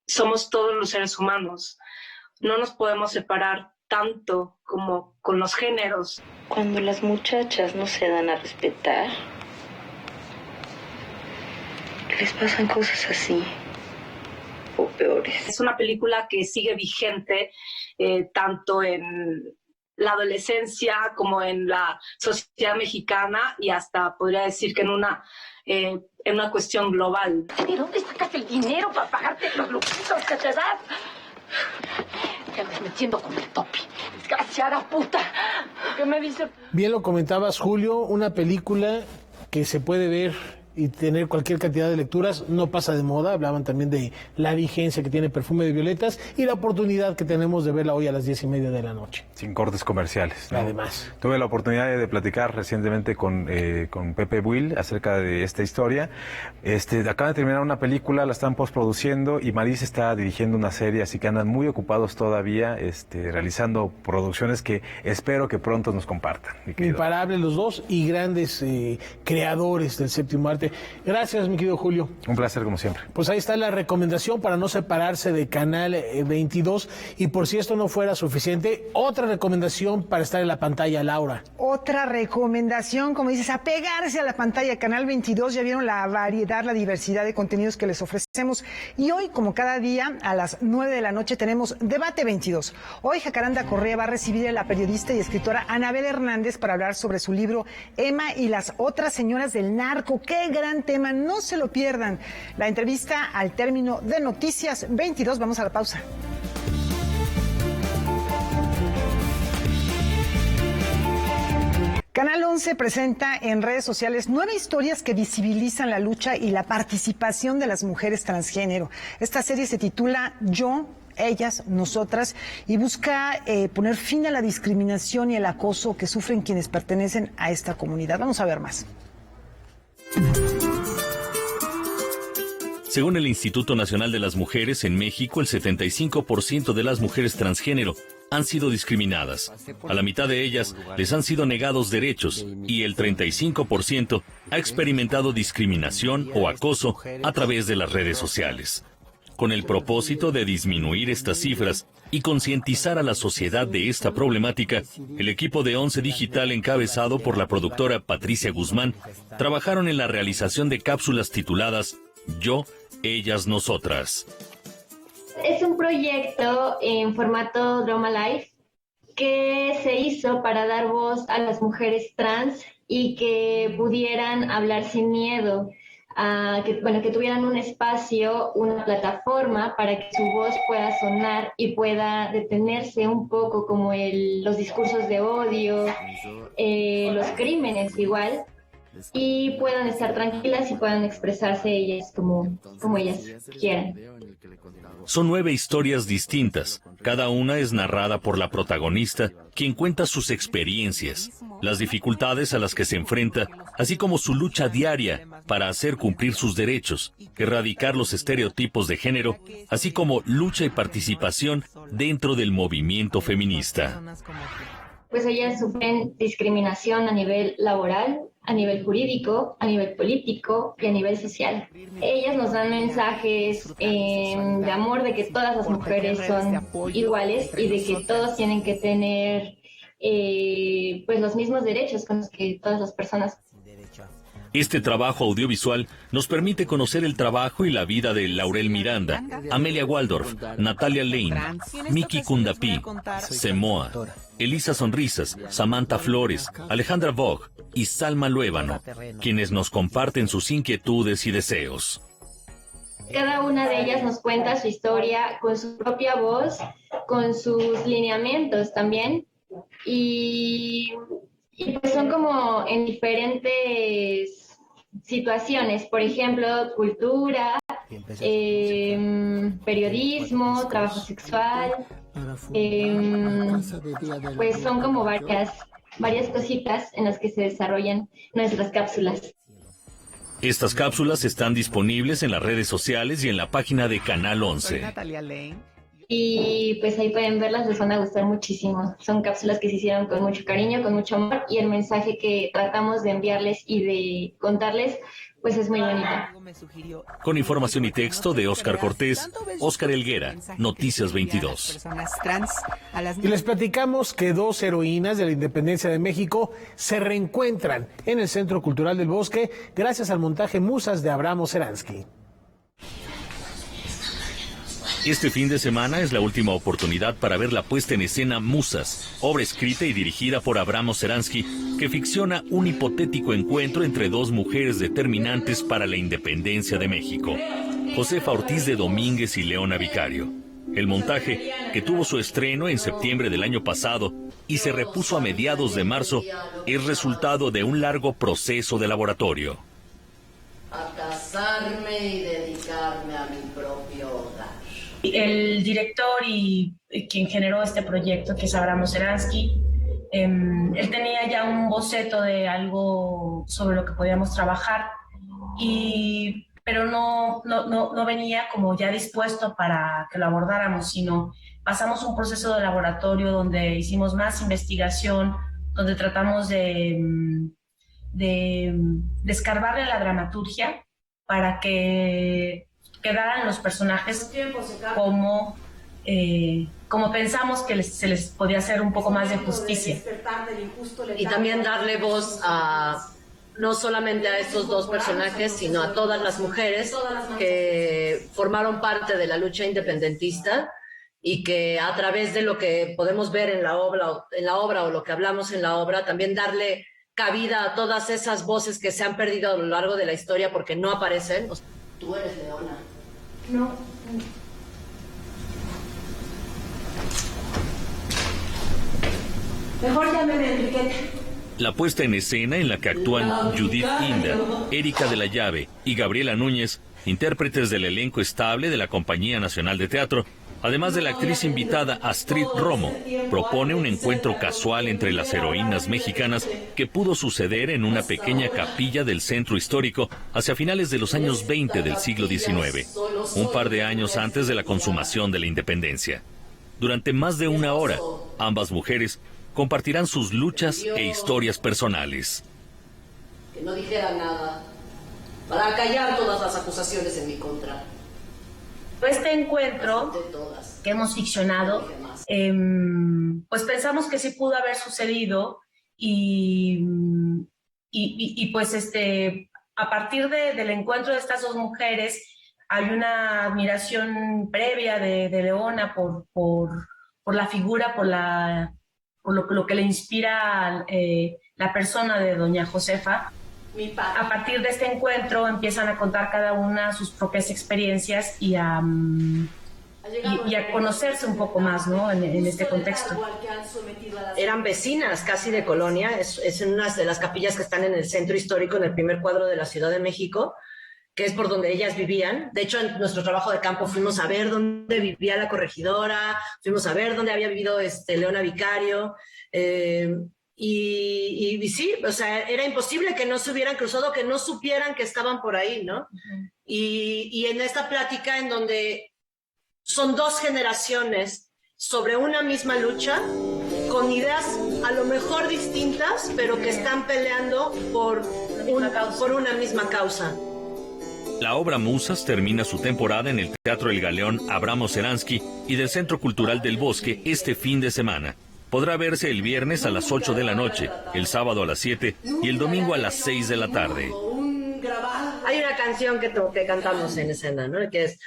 somos todos los seres humanos. No nos podemos separar tanto como con los géneros.
Cuando las muchachas no se dan a respetar, les pasan cosas así. O peores.
Es una película que sigue vigente tanto en la adolescencia como en la sociedad mexicana y hasta podría decir que en una cuestión global.
¿De dónde sacas el dinero para pagarte los lujitos que te dan? Te andas metiendo con el topi. Desgraciada puta. ¿Qué me dice?
Bien lo comentabas, Julio, una película que se puede ver y tener cualquier cantidad de lecturas, no pasa de moda. Hablaban también de la vigencia que tiene Perfume de Violetas y la oportunidad que tenemos de verla hoy a las 10:30 de la noche.
Sin cortes comerciales, ¿no?
Además.
Tuve la oportunidad de platicar recientemente con Pepe Will acerca de esta historia. Acaban de terminar una película, la están postproduciendo y Marisa está dirigiendo una serie, así que andan muy ocupados todavía realizando producciones que espero que pronto nos compartan.
Imparables los dos y grandes creadores del séptimo arte. Gracias, mi querido Julio.
Un placer, como siempre.
Pues ahí está la recomendación para no separarse de Canal 22. Y por si esto no fuera suficiente, otra recomendación para estar en la pantalla, Laura.
Otra recomendación, como dices, apegarse a la pantalla Canal 22. Ya vieron la variedad, la diversidad de contenidos que les ofrecemos. Y hoy, como cada día, a las 9 de la noche tenemos Debate 22. Hoy Jacaranda Correa va a recibir a la periodista y escritora Anabel Hernández para hablar sobre su libro Emma y las otras señoras del narco. ¡Qué gran tema! No se lo pierdan. La entrevista al término de Noticias 22. Vamos a la pausa. Canal 11 presenta en redes sociales 9 historias que visibilizan la lucha y la participación de las mujeres transgénero. Esta serie se titula Yo, Ellas, Nosotras y busca poner fin a la discriminación y el acoso que sufren quienes pertenecen a esta comunidad. Vamos a ver más.
Según el Instituto Nacional de las Mujeres, en México el 75% de las mujeres transgénero han sido discriminadas. A la mitad de ellas les han sido negados derechos y el 35% ha experimentado discriminación o acoso a través de las redes sociales. Con el propósito de disminuir estas cifras y concientizar a la sociedad de esta problemática, el equipo de 11 Digital, encabezado por la productora Patricia Guzmán, trabajaron en la realización de cápsulas tituladas Yo, Ellas, Nosotras.
Es un proyecto en formato Drama Life que se hizo para dar voz a las mujeres trans y que pudieran hablar sin miedo, que tuvieran un espacio, una plataforma para que su voz pueda sonar y pueda detenerse un poco como los discursos de odio, los crímenes igual. y puedan estar tranquilas y puedan expresarse ellas como ellas quieran.
Son 9 historias distintas. Cada una es narrada por la protagonista, quien cuenta sus experiencias, las dificultades a las que se enfrenta, así como su lucha diaria para hacer cumplir sus derechos, erradicar los estereotipos de género, así como lucha y participación dentro del movimiento feminista.
Pues ellas sufren discriminación a nivel laboral, a nivel jurídico, a nivel político y a nivel social. Ellas nos dan mensajes de amor, de que todas las mujeres son iguales y de que todos tienen que tener pues los mismos derechos con los que todas las personas.
Este trabajo audiovisual nos permite conocer el trabajo y la vida de Laurel Miranda, Amelia Waldorf, Natalia Lane, Miki Kundapí, Semoa, Elisa Sonrisas, Samantha Flores, Alejandra Vogt y Salma Luébano, quienes nos comparten sus inquietudes y deseos.
Cada una de ellas nos cuenta su historia con su propia voz, con sus lineamientos también, y pues son como en diferentes situaciones, por ejemplo, cultura, periodismo, trabajo sexual, pues son como varias cositas en las que se desarrollan nuestras cápsulas.
Estas cápsulas están disponibles en las redes sociales y en la página de Canal 11.
Y pues ahí pueden verlas, les van a gustar muchísimo. Son cápsulas que se hicieron con mucho cariño, con mucho amor, y el mensaje que tratamos de enviarles y de contarles, pues es muy bonito.
Con información y texto de Óscar Cortés, Óscar Helguera, Noticias 22.
Y les platicamos que 2 heroínas de la independencia de México se reencuentran en el Centro Cultural del Bosque gracias al montaje Musas de Abraham Seransky.
Este fin de semana es la última oportunidad para ver la puesta en escena Musas, obra escrita y dirigida por Abraham Seransky, que ficciona un hipotético encuentro entre 2 mujeres determinantes para la independencia de México, Josefa Ortiz de Domínguez y Leona Vicario. El montaje, que tuvo su estreno en septiembre del año pasado y se repuso a mediados de marzo, es resultado de un largo proceso de laboratorio.
A casarme y dedicarme a mi propio hogar.
El director y quien generó este proyecto, que es Abraham Seransky, él tenía ya un boceto de algo sobre lo que podíamos trabajar, pero no venía como ya dispuesto para que lo abordáramos, sino pasamos un proceso de laboratorio donde hicimos más investigación, donde tratamos de escarbarle la dramaturgia para que quedaran los personajes como pensamos que se les podía hacer un poco más de justicia.
Y también darle voz no solamente a estos 2 personajes, sino a todas las mujeres que formaron parte de la lucha independentista y que a través de lo que podemos ver en la obra o lo que hablamos en la obra, también darle cabida a todas esas voces que se han perdido a lo largo de la historia porque no aparecen. Tú eres Leona.
No.
Mejor llámeme Enriqueta.
La puesta en escena en la que actúan Judith Inder, Erika de la Llave y Gabriela Núñez, intérpretes del elenco estable de la Compañía Nacional de Teatro, además de la actriz invitada Astrid Romo, propone un encuentro casual entre las heroínas mexicanas que pudo suceder en una pequeña capilla del centro histórico hacia finales de los años 20 del siglo XIX, un par de años antes de la consumación de la independencia. Durante más de 1 hora, ambas mujeres compartirán sus luchas e historias personales.
Que no dijera nada, para callar todas las acusaciones en mi contra.
Este encuentro que hemos ficcionado, pues pensamos que sí pudo haber sucedido y pues a partir del encuentro de estas 2 mujeres hay una admiración previa de Leona por la figura, por lo que le inspira la persona de doña Josefa. A partir de este encuentro empiezan a contar cada una sus propias experiencias y a
y a conocerse un poco más, ¿no? En este contexto. Eran vecinas casi de Colonia, es en una de las capillas que están en el centro histórico, en el primer cuadro de la Ciudad de México, que es por donde ellas vivían. De hecho, en nuestro trabajo de campo fuimos a ver dónde vivía la corregidora, fuimos a ver dónde había vivido Leona Vicario, y sí, o sea, era imposible que no se hubieran cruzado, que no supieran que estaban por ahí, ¿no? Uh-huh. Y en esta plática en donde son dos generaciones sobre una misma lucha, con ideas a lo mejor distintas, pero que están peleando por una misma causa.
La obra Musas termina su temporada en el Teatro El Galeón Abramo Seransky y del Centro Cultural del Bosque este fin de semana. Podrá verse el viernes a las 8 de la noche, el sábado a las 7 y el domingo a las 6 de la tarde.
Hay una canción que cantamos en escena, ¿no? Que es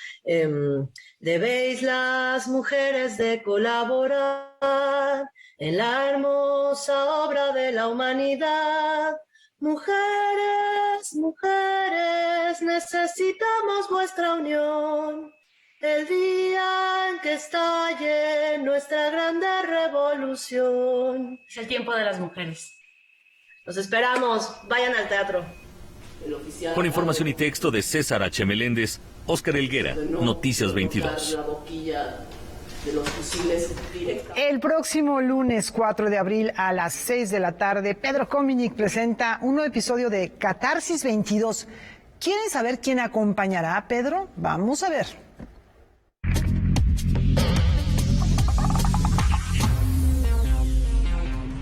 debéis las mujeres de colaborar en la hermosa obra de la humanidad. Mujeres, mujeres, necesitamos vuestra unión. El día en que estalle nuestra grande revolución.
Es el tiempo de las mujeres.
Los esperamos, vayan al teatro.
Con información y texto de César H. Meléndez, Óscar Helguera, Noticias 22.
El próximo lunes 4 de abril a las 6 de la tarde, Pedro Cominic presenta un nuevo episodio de Catarsis 22. ¿Quieren saber quién acompañará a Pedro? Vamos a ver.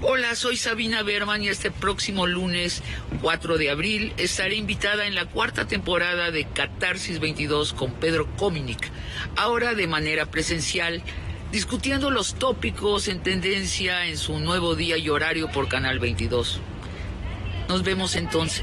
Hola, soy Sabina Berman y este próximo lunes 4 de abril estaré invitada en la 4ª temporada de Catarsis 22 con Pedro Cominic, ahora de manera presencial, discutiendo los tópicos en tendencia en su nuevo día y horario por Canal 22. Nos vemos entonces.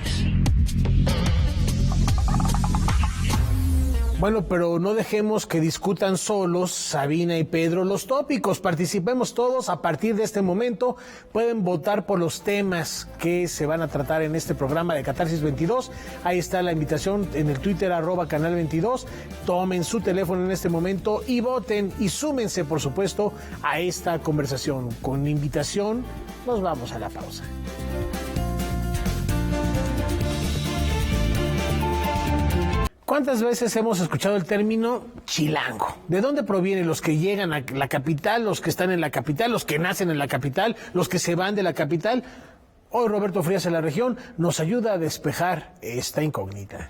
Bueno, pero no dejemos que discutan solos Sabina y Pedro los tópicos. Participemos todos a partir de este momento. Pueden votar por los temas que se van a tratar en este programa de Catarsis 22. Ahí está la invitación en el Twitter @Canal 22. Tomen su teléfono en este momento y voten y súmense, por supuesto, a esta conversación. Con invitación, nos vamos a la pausa. ¿Cuántas veces hemos escuchado el término chilango? ¿De dónde provienen los que llegan a la capital, los que están en la capital, los que nacen en la capital, los que se van de la capital? Hoy Roberto Frías en la región nos ayuda a despejar esta incógnita.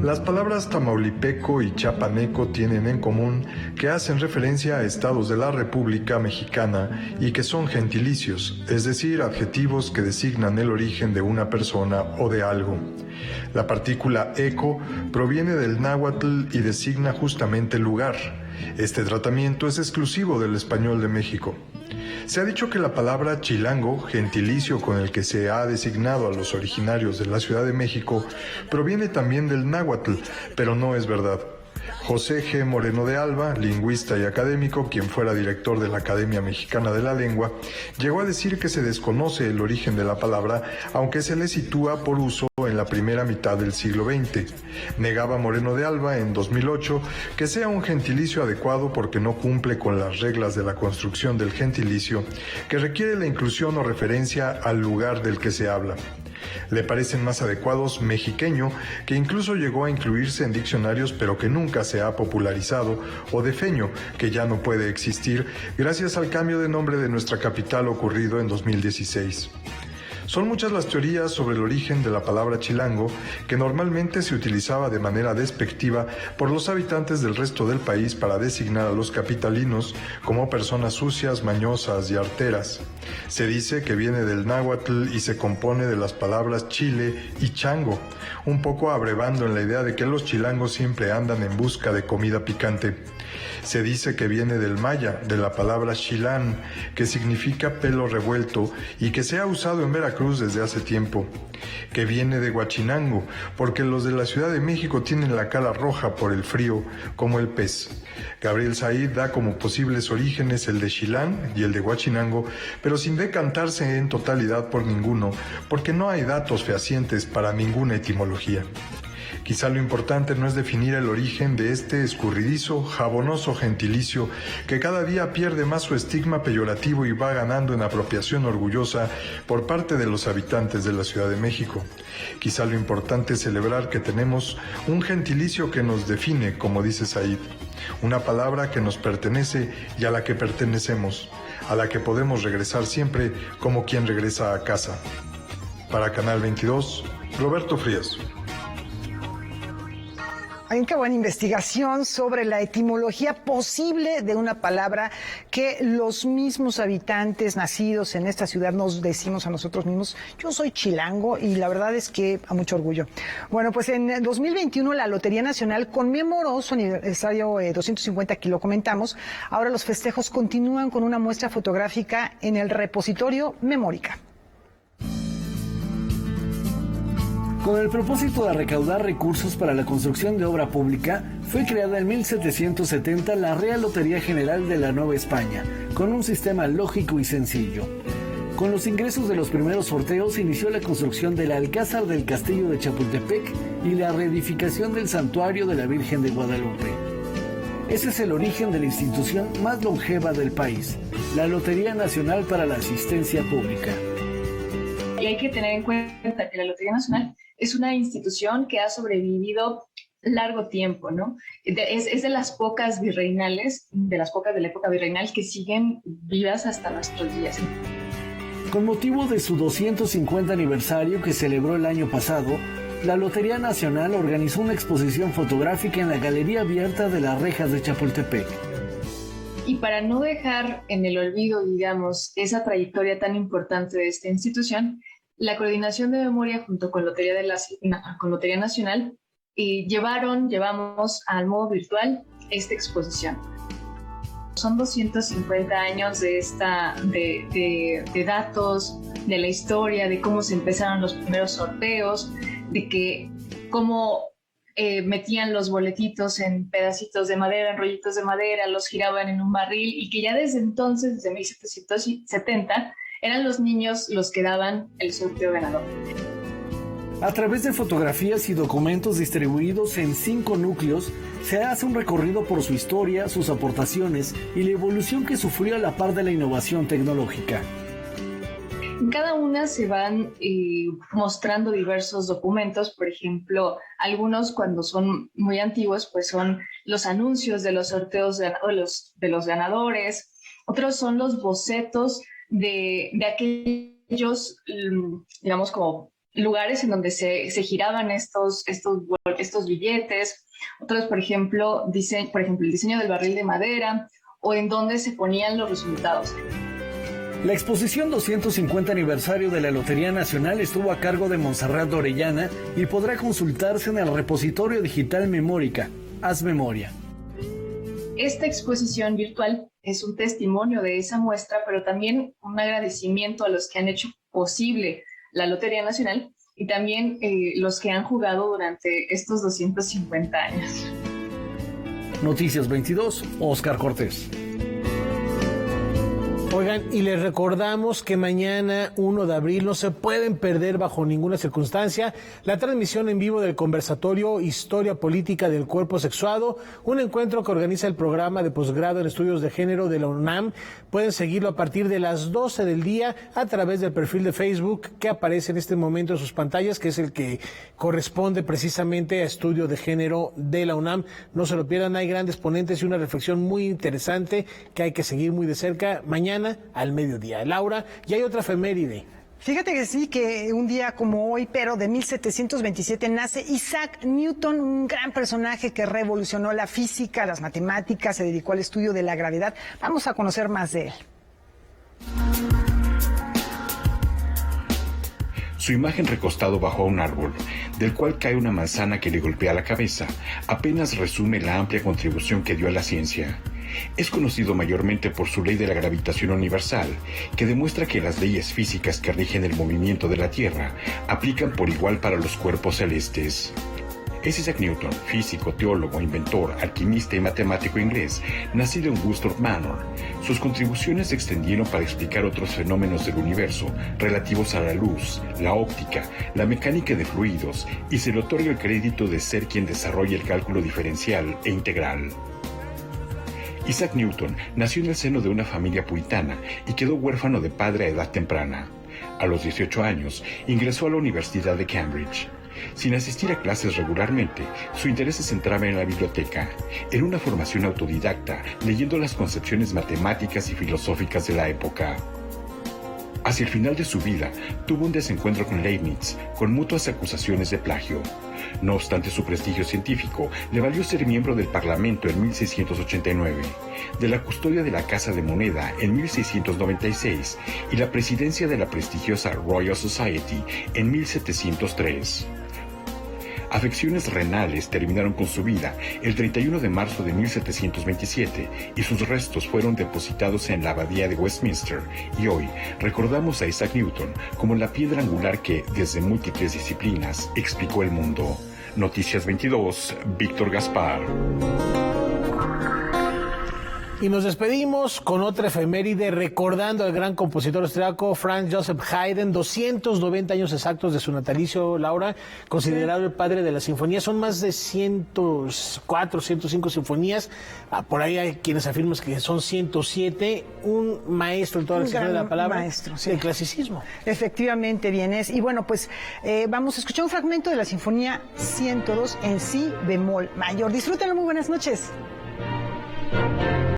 Las palabras tamaulipeco y chapaneco tienen en común que hacen referencia a estados de la República Mexicana y que son gentilicios, es decir, adjetivos que designan el origen de una persona o de algo. La partícula eco proviene del náhuatl y designa justamente lugar. Este tratamiento es exclusivo del español de México. Se ha dicho que la palabra chilango, gentilicio con el que se ha designado a los originarios de la Ciudad de México, proviene también del náhuatl, pero no es verdad. José G. Moreno de Alba, lingüista y académico, quien fuera director de la Academia Mexicana de la Lengua, llegó a decir que se desconoce el origen de la palabra, aunque se le sitúa por uso en la primera mitad del siglo XX. Negaba Moreno de Alba en 2008 que sea un gentilicio adecuado porque no cumple con las reglas de la construcción del gentilicio, que requiere la inclusión o referencia al lugar del que se habla. Le parecen más adecuados mexiqueño, que incluso llegó a incluirse en diccionarios pero que nunca se ha popularizado, o defeño, que ya no puede existir gracias al cambio de nombre de nuestra capital ocurrido en 2016. Son muchas las teorías sobre el origen de la palabra chilango, que normalmente se utilizaba de manera despectiva por los habitantes del resto del país para designar a los capitalinos como personas sucias, mañosas y arteras. Se dice que viene del náhuatl y se compone de las palabras chile y chango, un poco abrevando en la idea de que los chilangos siempre andan en busca de comida picante. Se dice que viene del maya, de la palabra xilán, que significa pelo revuelto y que se ha usado en Veracruz Veracruz desde hace tiempo, que viene de Huachinango, porque los de la Ciudad de México tienen la cara roja por el frío, como el pez. Gabriel Said da como posibles orígenes el de Xilán y el de Huachinango, pero sin decantarse en totalidad por ninguno, porque no hay datos fehacientes para ninguna etimología. Quizá lo importante no es definir el origen de este escurridizo, jabonoso gentilicio que cada día pierde más su estigma peyorativo y va ganando en apropiación orgullosa por parte de los habitantes de la Ciudad de México. Quizá lo importante es celebrar que tenemos un gentilicio que nos define, como dice Said, una palabra que nos pertenece y a la que pertenecemos, a la que podemos regresar siempre como quien regresa a casa. Para Canal 22, Roberto Frías.
Hay una buena investigación sobre la etimología posible de una palabra que los mismos habitantes nacidos en esta ciudad nos decimos a nosotros mismos. Yo soy chilango y la verdad es que a mucho orgullo. Bueno, pues en 2021 la Lotería Nacional conmemoró su aniversario 250, que lo comentamos. Ahora los festejos continúan con una muestra fotográfica en el repositorio Memórica.
Con el propósito de recaudar recursos para la construcción de obra pública, fue creada en 1770 la Real Lotería General de la Nueva España, con un sistema lógico y sencillo. Con los ingresos de los primeros sorteos inició la construcción del Alcázar del Castillo de Chapultepec y la reedificación del Santuario de la Virgen de Guadalupe. Ese es el origen de la institución más longeva del país, la Lotería Nacional para la Asistencia Pública.
Y hay que tener en cuenta que la Lotería Nacional es una institución que ha sobrevivido largo tiempo, ¿no? Es de las pocas virreinales, de las pocas de la época virreinal que siguen vivas hasta nuestros días.
Con motivo de su 250 aniversario que celebró el año pasado, la Lotería Nacional organizó una exposición fotográfica en la Galería Abierta de las Rejas de Chapultepec.
Y para no dejar en el olvido, digamos, esa trayectoria tan importante de esta institución, la Coordinación de Memoria junto con Lotería Nacional llevamos al modo virtual esta exposición. Son 250 años de datos, de la historia, de cómo se empezaron los primeros sorteos, de cómo metían los boletitos en pedacitos de madera, en rollitos de madera, los giraban en un barril y que ya desde entonces, desde 1770, eran los niños los que daban el sorteo ganador.
A través de fotografías y documentos distribuidos en 5 núcleos, se hace un recorrido por su historia, sus aportaciones y la evolución que sufrió a la par de la innovación tecnológica.
En cada una se van mostrando diversos documentos, por ejemplo, algunos cuando son muy antiguos, pues son los anuncios de los sorteos de los ganadores, otros son los bocetos de aquellos, digamos, como lugares en donde se giraban estos billetes, otros, por ejemplo, el diseño del barril de madera o en donde se ponían los resultados.
La exposición 250 aniversario de la Lotería Nacional estuvo a cargo de Montserrat Orellana y podrá consultarse en el repositorio digital Memórica. Haz memoria.
Esta exposición virtual es un testimonio de esa muestra, pero también un agradecimiento a los que han hecho posible la Lotería Nacional y también los que han jugado durante estos 250 años.
Noticias 22, Oscar Cortés.
Oigan, y les recordamos que mañana, 1 de abril, no se pueden perder bajo ninguna circunstancia la transmisión en vivo del conversatorio Historia Política del Cuerpo Sexuado, un encuentro que organiza el programa de posgrado en estudios de género de la UNAM. Pueden seguirlo a partir de las 12 del día a través del perfil de Facebook que aparece en este momento en sus pantallas, que es el que corresponde precisamente a Estudio de Género de la UNAM. No se lo pierdan, hay grandes ponentes y una reflexión muy interesante que hay que seguir muy de cerca mañana al mediodía. Laura, y hay otra efeméride.
Fíjate que sí, que un día como hoy, pero de 1727, nace Isaac Newton, un gran personaje que revolucionó la física, las matemáticas, se dedicó al estudio de la gravedad. Vamos a conocer más de él.
Su imagen recostado bajo un árbol, del cual cae una manzana que le golpea la cabeza, apenas resume la amplia contribución que dio a la ciencia. Es conocido mayormente por su ley de la gravitación universal, que demuestra que las leyes físicas que rigen el movimiento de la Tierra aplican por igual para los cuerpos celestes. Es Isaac Newton, físico, teólogo, inventor, alquimista y matemático inglés, nacido en Woolsthorpe Manor. Sus contribuciones se extendieron para explicar otros fenómenos del universo relativos a la luz, la óptica, la mecánica de fluidos, y se le otorga el crédito de ser quien desarrolla el cálculo diferencial e integral. Isaac Newton nació en el seno de una familia puritana y quedó huérfano de padre a edad temprana. A los 18 años, ingresó a la Universidad de Cambridge. Sin asistir a clases regularmente, su interés se centraba en la biblioteca, en una formación autodidacta, leyendo las concepciones matemáticas y filosóficas de la época. Hacia el final de su vida, tuvo un desencuentro con Leibniz, con mutuas acusaciones de plagio. No obstante, su prestigio científico le valió ser miembro del Parlamento en 1689, de la custodia de la Casa de Moneda en 1696 y la presidencia de la prestigiosa Royal Society en 1703. Afecciones renales terminaron con su vida el 31 de marzo de 1727 y sus restos fueron depositados en la abadía de Westminster, y hoy recordamos a Isaac Newton como la piedra angular que, desde múltiples disciplinas, explicó el mundo. Noticias 22, Víctor Gaspar.
Y nos despedimos con otra efeméride recordando al gran compositor austriaco Franz Joseph Haydn, 290 años exactos de su natalicio, Laura, considerado el padre de la sinfonía. Son más de 104, 105 sinfonías, por ahí hay quienes afirman que son 107, un maestro en toda la sentido de la palabra, maestro, sí, del clasicismo.
Efectivamente, Vienes. Y bueno, pues vamos a escuchar un fragmento de la sinfonía 102 en si bemol mayor. Disfrútenlo, muy buenas noches.